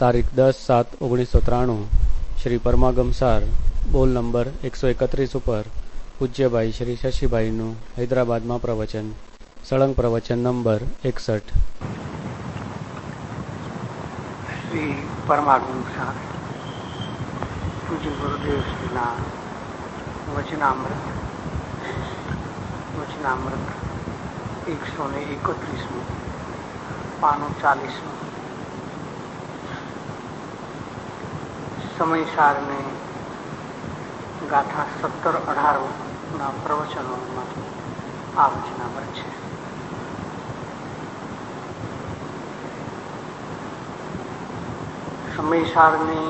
તારીખ 10/7/1993 શ્રી પરમાગમ સાર બોલ નંબર 131 ઉપર પૂજ્યભાઈ શ્રી શશીભાઈનું હૈદરાબાદમાં પ્રવચન. સળંગ પ્રવચન નંબર 61. શ્રી પરમાગમ સાર પૂજ્ય ગુરુદેવ શ્રીના વચનામૃત 131 પાનું 40. સમયસારને ગાથા 17-18 પ્રવચનોમાંથી આ વચનામૃત છે. સમયસારની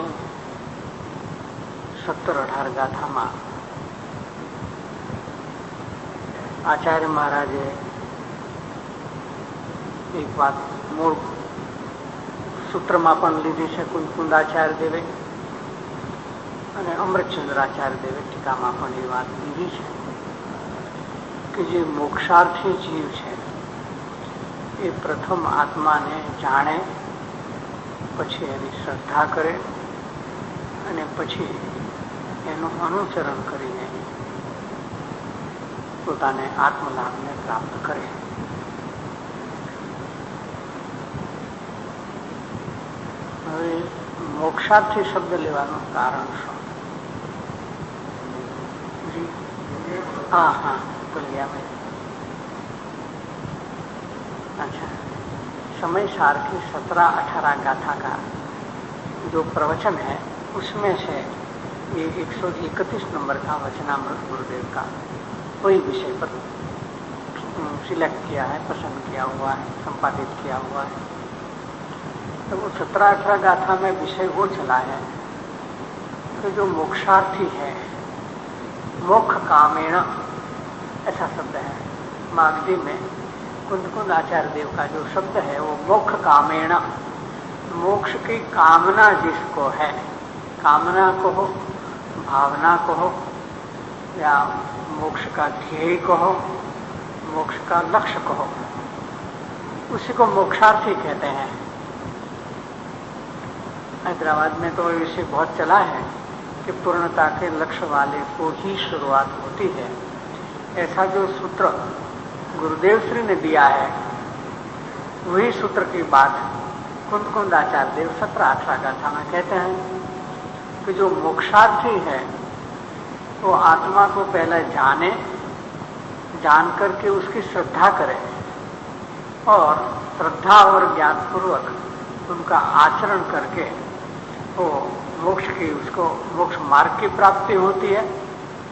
17-18 ગાથામાં આચાર્ય મહારાજે એક વાત મૂળ સૂત્રમાં પણ લીધી છે. કુંદાચાર્ય દેવે અને અમૃતચંદ્રાચાર્ય દેવે ટીકામાં પણ એ વાત લીધી છે કે જે મોક્ષાર્થી જીવ છે એ પ્રથમ આત્માને જાણે, પછી એની શ્રદ્ધા કરે અને પછી એનું અનુસરણ કરીને પોતાને આત્મલાભને પ્રાપ્ત કરે. હવે મોક્ષાર્થી શબ્દ લેવાનું કારણ શું? अच्छा, समय सार की 17-18 गाथा का जो प्रवचन है उसमें से ये 131 नंबर का वचनामृत गुरुदेव का वही विषय पर सिलेक्ट किया है, पसंद किया हुआ है, संपादित किया हुआ है. तो वो 17-18 गाथा में विषय वो चला है कि जो मोक्षार्थी है, मोक्ष कामेण ऐसा शब्द है. मागधी में कुंद आचार्य देव का जो शब्द है वो मोक्ष कामेण, मोक्ष की कामना जिसको है, कामना को हो, भावना को हो, या मोक्ष का ध्येय को हो, मोक्ष का लक्ष्य को हो, उसी को मोक्षार्थी कहते हैं. हैदराबाद में तो ये विषय बहुत चला है कि पूर्णता के लक्ष्य वाले को ही शुरुआत होती है. ऐसा जो सूत्र गुरुदेव श्री ने दिया है वही सूत्र की बात कुंद आचार्य देव 17-18 गाथा में कहते हैं कि जो मोक्षार्थी है वो आत्मा को पहले जाने, जान करके उसकी श्रद्धा करे और श्रद्धा और ज्ञान पूर्वक उनका आचरण करके वो मोक्ष की, उसको मोक्ष मार्ग की प्राप्ति होती है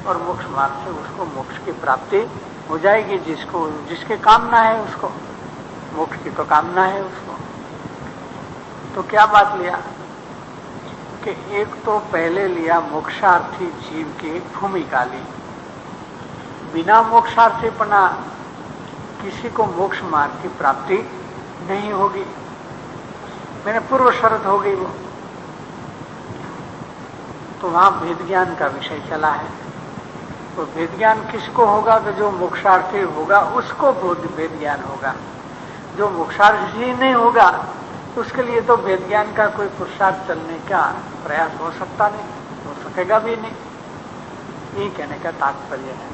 और मोक्ष मार्ग से उसको मोक्ष की प्राप्ति हो जाएगी. जिसको जिसके कामना है उसको मोक्ष की तो कामना है उसको. तो क्या बात लिया कि एक तो पहले लिया मोक्षार्थी जीव की भूमिका ली. बिना मोक्षार्थीपना किसी को मोक्ष मार्ग की प्राप्ति नहीं होगी. मैंने पूर्व शर्त हो गई वो. तो वहां भेद ज्ञान का विषय चला है. तो भेद ज्ञान किसको होगा? कि जो मोक्षार्थी होगा उसको भेद ज्ञान होगा. जो मोक्षार्थी नहीं होगा उसके लिए तो भेद ज्ञान का कोई पुरुषार्थ चलने का प्रयास हो सकता नहीं, हो सकेगा भी नहीं. ये कहने का तात्पर्य है.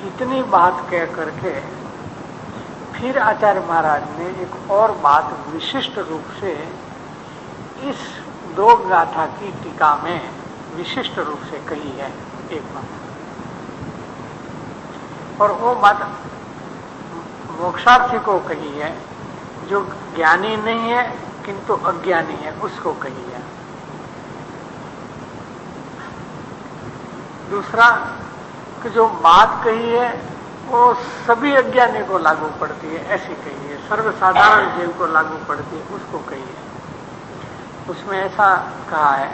इतनी बात कह करके फिर आचार्य महाराज ने एक और बात विशिष्ट रूप से इस 2 गाथा की टीका में विशिष्ट रूप से कही है. एक बात, और वो बात मोक्षार्थी को कही है जो ज्ञानी नहीं है किंतु अज्ञानी है, उसको कही है. दूसरा कि जो बात कही है वो सभी अज्ञानी को लागू पड़ती है, ऐसी कही है. सर्वसाधारण जीव को लागू पड़ती है, उसको कही है. उसमें ऐसा कहा है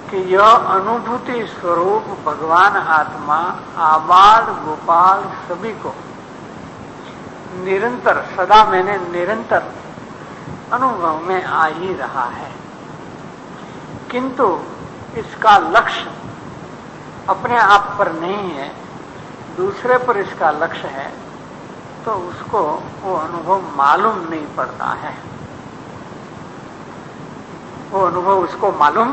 कि यह अनुभूति स्वरूप भगवान आत्मा आबाद गोपाल सभी को निरंतर, सदा मैंने निरंतर अनुभव में आ ही रहा है, किंतु इसका लक्ष्य अपने आप पर नहीं है, दूसरे पर इसका लक्ष्य है. तो उसको वो अनुभव मालूम नहीं पड़ता है. वो अनुभव उसको मालूम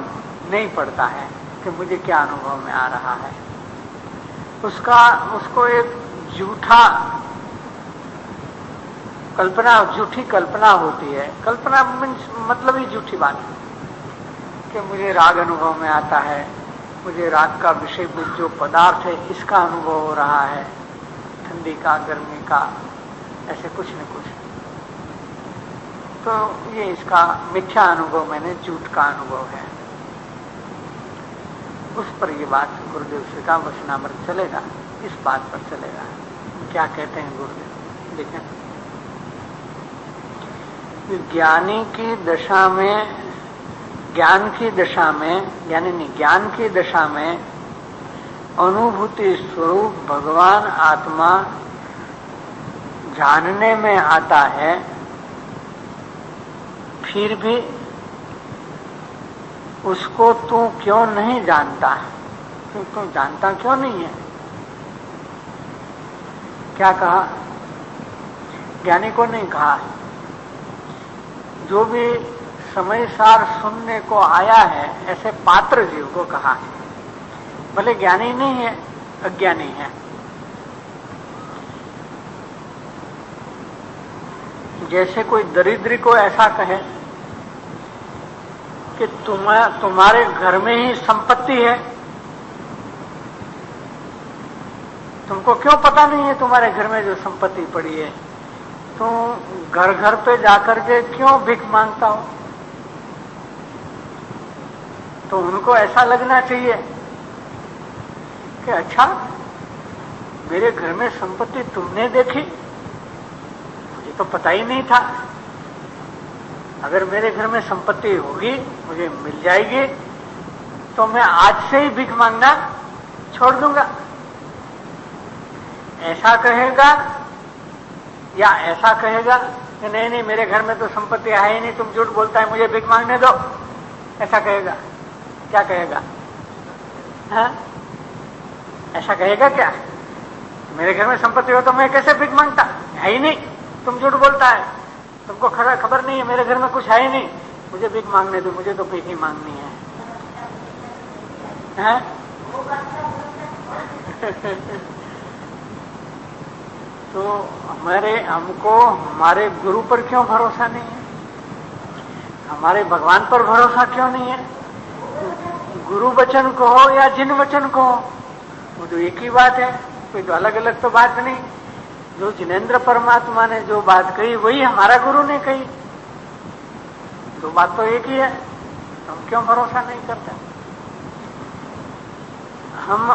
नहीं पड़ता है कि मुझे क्या अनुभव में आ रहा है। उसको एक झूठी कल्पना होती है। कल्पना मतलब ही झूठी बात है कि मुझे राग अनुभव में आता है, मुझे राग का विषय जो पदार्थ है इसका अनुभव हो रहा है, ठंडी का, गर्मी का, ऐसे कुछ न कुछ। तो ये इसका मिथ्या अनुभव, मैंने झूठ का अनुभव है। उस पर ये बात गुरुदेव से का वचनामृत चलेगा, इस बात पर चलेगा। क्या कहते हैं गुरुदेव, देखें। ज्ञानी की दशा में, ज्ञान की दशा में अनुभूति स्वरूप भगवान आत्मा जानने में आता है, फिर भी उसको तू क्यों नहीं जानता? तू जानता क्यों नहीं है? क्या कहा? ज्ञानी को नहीं कहा, जो भी समय सार सुनने को आया है ऐसे पात्र जीव को कहा है। भले ज्ञानी नहीं है, अज्ञानी है। जैसे कोई दरिद्री को ऐसा कहे कि तुम्हारे घर में ही संपत्ति है, तुमको क्यों पता नहीं है तुम्हारे घर में जो संपत्ति पड़ी है? तुम घर घर पे जाकर के क्यों भीख मांगता हो? तो उनको ऐसा लगना चाहिए कि अच्छा, मेरे घर में संपत्ति तुमने देखी, मुझे तो पता ही नहीं था। अगर मेरे घर में संपत्ति होगी, मुझे मिल जाएगी, तो मैं आज से ही भीख मांगना छोड़ दूंगा। ऐसा कहेगा या ऐसा कहेगा कि नहीं नहीं, मेरे घर में तो संपत्ति है ही नहीं, तुम झूठ बोलता है, मुझे भीख मांगने दो, ऐसा कहेगा? क्या कहेगा? हाँ, ऐसा कहेगा क्या? मेरे घर में संपत्ति हो तो मैं कैसे भीख मांगता? है ही नहीं, तुम झूठ बोलता है, तुमको खबर नहीं है, मेरे घर में कुछ है ही नहीं, मुझे भीख मांगने दो, मुझे तो भीख ही मांगनी है। हाँ? तो हमको हमारे गुरु पर क्यों भरोसा नहीं है? हमारे भगवान पर भरोसा क्यों नहीं है? गुरु वचन को हो या जिन वचन को हो, वो तो एक ही बात है, कोई तो अलग अलग तो बात नहीं। जो जिनेंद्र परमात्मा ने जो बात कही वही हमारा गुरु ने कही, दो बात तो एक ही है। हम क्यों भरोसा नहीं करते? हम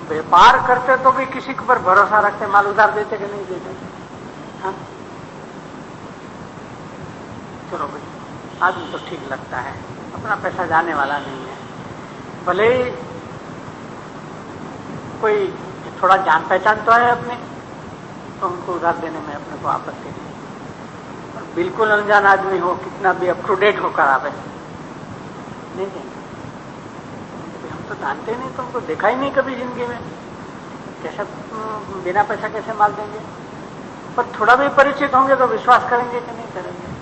व्यापार करते तो भी किसी के पर भरोसा रखते, माल उधार देते कि नहीं देते? हाँ? चलो भाई, आदमी तो ठीक लगता है, अपना पैसा जाने वाला नहीं है। भले ही कोई थोड़ा जान पहचान तो है अपने, तो उनको उधार देने में अपने को आपत्ति नहीं। और बिल्कुल अनजान आदमी हो, कितना भी अप टू डेट होकर आवे, नहीं देंगे। हम तो जानते नहीं, तुमको देखा ही नहीं कभी जिंदगी में, कैसे बिना पैसा कैसे माल देंगे? पर थोड़ा भी परिचित होंगे तो विश्वास करेंगे कि नहीं करेंगे?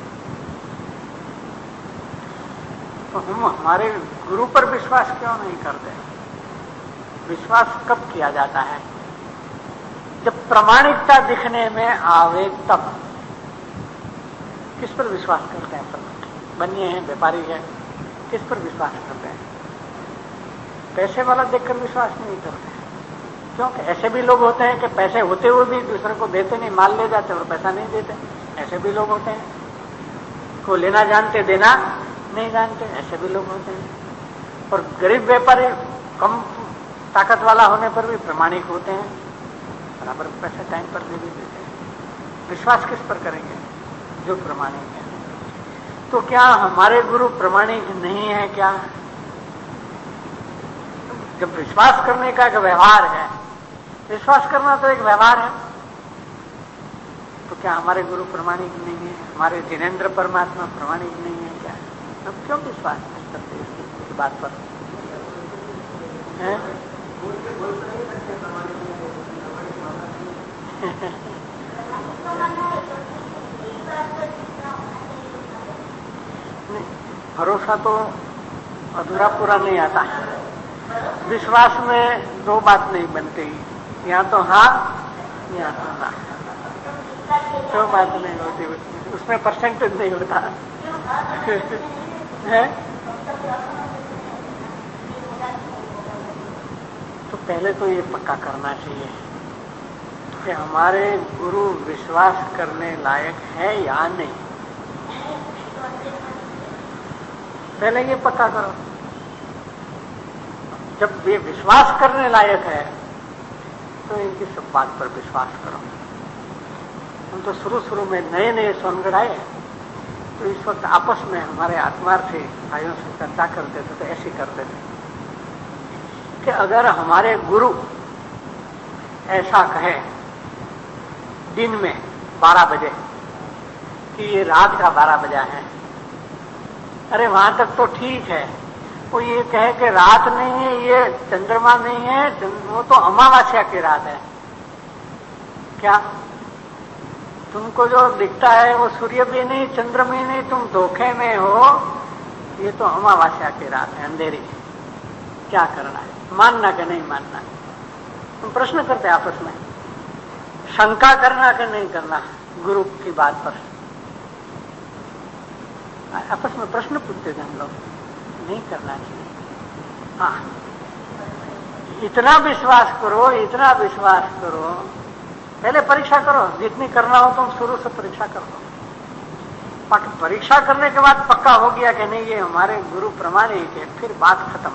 तो हम हमारे गुरु पर विश्वास क्यों नहीं करते? विश्वास कब किया जाता है? जब प्रामाणिकता दिखने में आवे तब। किस पर विश्वास करते हैं? बनिए हैं, व्यापारी है, किस पर विश्वास करते हैं? पैसे वाला देखकर विश्वास नहीं करते। क्योंकि ऐसे भी लोग होते हैं कि पैसे होते हुए भी दूसरे को देते नहीं, माल ले जाते और पैसा नहीं देते। ऐसे भी लोग होते हैं। को लेना जानते, देना नहीं जानते, ऐसे भी लोग होते हैं। और गरीब व्यापारी कम ताकत वाला होने पर भी प्रामाणिक होते हैं, बराबर पैसे टाइम पर दे भी देते हैं। विश्वास किस पर करेंगे? जो प्रामाणिक है। तो क्या हमारे गुरु प्रामाणिक नहीं है क्या? जब विश्वास करने का एक व्यवहार है, विश्वास करना तो एक व्यवहार है, तो क्या हमारे गुरु प्रामाणिक नहीं है? हमारे जिनेंद्र परमात्मा प्रामाणिक नहीं है क्या? अब क्यों विश्वास नहीं करते इस बात पर? भरोसा तो अधूरा पूरा नहीं आता है। विश्वास में दो बात नहीं बनती, यहाँ तो हाँ यहाँ तो ना, दो बात नहीं होती, उसमें परसेंटेज नहीं होता है। तो पहले तो ये पक्का करना चाहिए कि हमारे गुरु विश्वास करने लायक है या नहीं। पहले ये पक्का करो। जब ये विश्वास करने लायक है तो इनकी सब बात पर विश्वास करो। हम तो शुरू में नए सोनगढ़ आए, तो इस वक्त आपस में हमारे आत्मार्थी भाइयों से चर्चा करते थे, तो ऐसे करते थे कि अगर हमारे गुरु ऐसा कहे दिन में 12 बजे कि ये रात का 12 बजा है, अरे वहां तक तो ठीक है। वो ये कहे कि रात नहीं है, ये चंद्रमा नहीं है, वो तो अमावस्या की रात है। क्या तुमको जो दिखता है वो सूर्य भी नहीं, चंद्र भी नहीं, तुम धोखे में हो। ये तो अमावस्या की रात है, अंधेरी। क्या करना है, मानना कि नहीं मानना? तुम प्रश्न करते आपस में, शंका करना कि नहीं करना गुरु की बात पर। आपस में प्रश्न पूछते थे हम लोग, नहीं करना चाहिए। हाँ, इतना विश्वास करो, इतना विश्वास करो। पहले परीक्षा करो, जितनी करना हो तुम शुरू से परीक्षा कर लो। परीक्षा करने के बाद पक्का हो गया कि नहीं ये हमारे गुरु प्रमाणिक है, फिर बात खत्म।